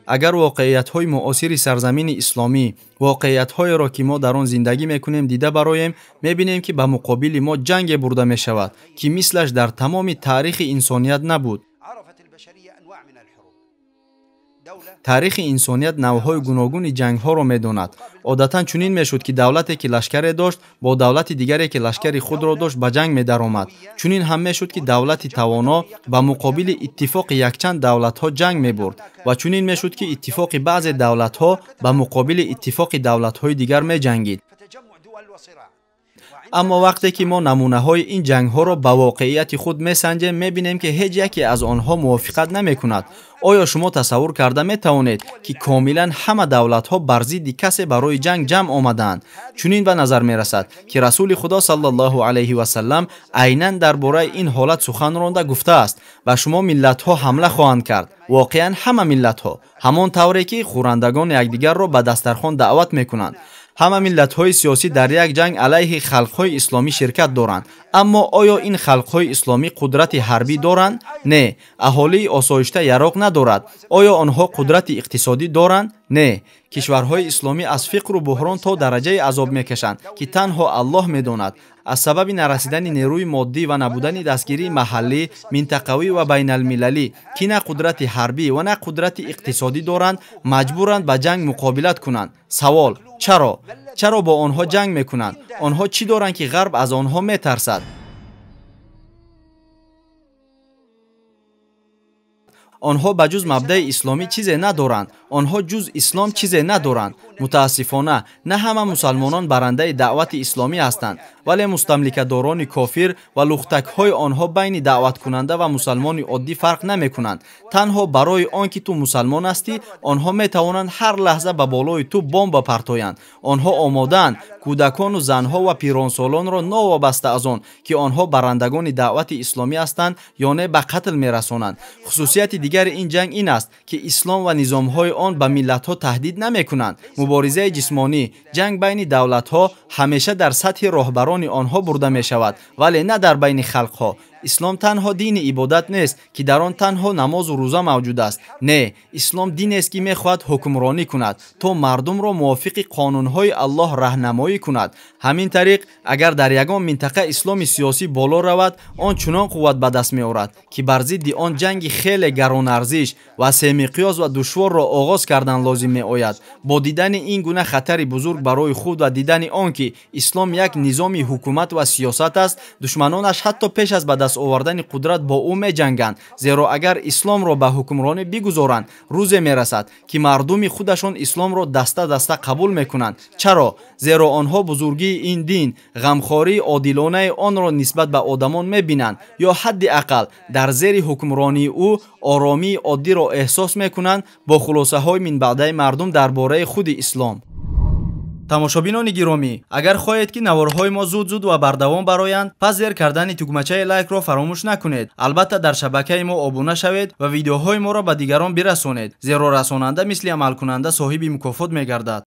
اگر واقعیت‌های معاصر سرزمین اسلامی واقعیت‌هایی را که ما در آن زندگی می‌کنیم دیده برایم می‌بینیم که به مقابل ما جنگ برده می‌شود که مثلش در تمام تاریخ انسانیت نبود. تاریخ انسانیت نوع‌های گوناگون جنگ‌ها را می‌داند. عادتاً چنین می‌شد که دولتی که لشکر داشت با دولت دیگری که لشکر خود را داشت به جنگ می‌درآمد. چنین هم می‌شد که دولت توانا به مقابل اتفاق یکچند دولت‌ها جنگ می‌برد و چنین می‌شد که اتفاق بعضی دولت‌ها به مقابل اتفاق دولت‌های دیگر می‌جنگید. اما وقتی که ما نمونه‌های این جنگ‌ها را به واقعیت خود می‌سنجیم می‌بینیم که هیچ یکی از آنها موافقت نمی‌کند. آیا شما تصور کرده می‌توانید که کاملاً همه دولت‌ها بر ضد کسی برای جنگ جمع آمدند؟ چنین به نظر می‌رسد که رسول خدا صلی الله علیه و سلم عیناً درباره این حالت سخن رانده گفته است و شما ملت‌ها حمله خواهند کرد. واقعاً همه ملت‌ها همان طوری که خورندگان یکدیگر را به دسترخوان دعوت می‌کنند. همه ملت‌های سیاسی در یک جنگ علیه خلق‌های اسلامی شرکت دارند. اما آیا این خلق‌های اسلامی قدرت حربی دارند؟ نه. اهالی آسایشته عراق ندارد. آیا آنها قدرت اقتصادی دارند؟ نه. کشورهای اسلامی از فقر و بحران تا درجه عذاب میکشند که تنها الله میداند. از سبب نرسیدن نیروی مادی و نبودن دستگیری محلی، منطقوی و بین المللی که نه قدرت حربی و نه قدرت اقتصادی دارند، مجبورند به جنگ مقابلت کنند. سوال: چرا با آنها جنگ میکنند؟ آنها چی دارند که غرب از آنها میترسد؟ آنها بجز مبدأ اسلامی چیزی ندارند. آنها جز اسلام چیزی ندارند. متاسفانه نه همه مسلمانان برنده دعوت اسلامی هستند، ولی مستملکه‌داران کافر و لختک‌های آنها بین دعوت کننده و مسلمان عادی فرق نمی‌کنند. تنها برای آنکه تو مسلمان هستی، آنها می‌توانند هر لحظه به بالای تو بمب بپرتایند. آنها آماده‌اند کودکان و زنها و پیرانسالان را ناوابسته از آن که آنها برندگان دعوت اسلامی هستند یا نه به قتل می‌رسانند. خصوصیت دیگر این جنگ این است که اسلام و نظام‌های آن به ملت‌ها تهدید نمی‌کنند. مبارزه جسمانی، جنگ بین دولت‌ها همیشه در سطح راهبران آنها برده می‌شود، ولی نه در بین خلق‌ها. اسلام تنها دین عبادت نیست که در آن تنها نماز و روزه موجود است. نه، اسلام دینی است که می‌خواهد حکمرانی کند تا مردم را موافق قانون‌های الله راهنمایی کند. همین طریق اگر در یگان منطقه اسلام سیاسی بالا رود، آن چنان قوت به دست می‌آورد که بر ضد آن جنگ خیلی گران ارزش و سه‌مقیاس و دشوار را آغاز کردن لازم می‌آید. با دیدن این گونه خطری بزرگ برای خود و دیدن آن که اسلام یک نظام حکومت و سیاست است، دشمنانش حتی پیش از به دست آوردن قدرت با او می جنگند. زیرا اگر اسلام را به حکمرانی بگذارند، روزی می رسد که مردم خودشان اسلام را دسته دسته قبول می کنند. چرا؟ زیرا آنها بزرگی این دین، غمخواری عادلانه آن را نسبت به آدمان می بینند، یا حداقل در زیر حکمرانی او آرامی عادی را احساس می کنند. با خلاصه های من بعده مردم درباره خود اسلام. تماشابینان گرامی، اگر خواهید که نوارهای ما زود و بردوام برآیند، پس زیر کردن تکمچه لایک را فراموش نکنید. البته در شبکه ما ابونه شوید و ویدیوهای ما را به دیگران برسانید، زیرا رساننده مثل عمل کننده صاحب مکافات می‌گردد.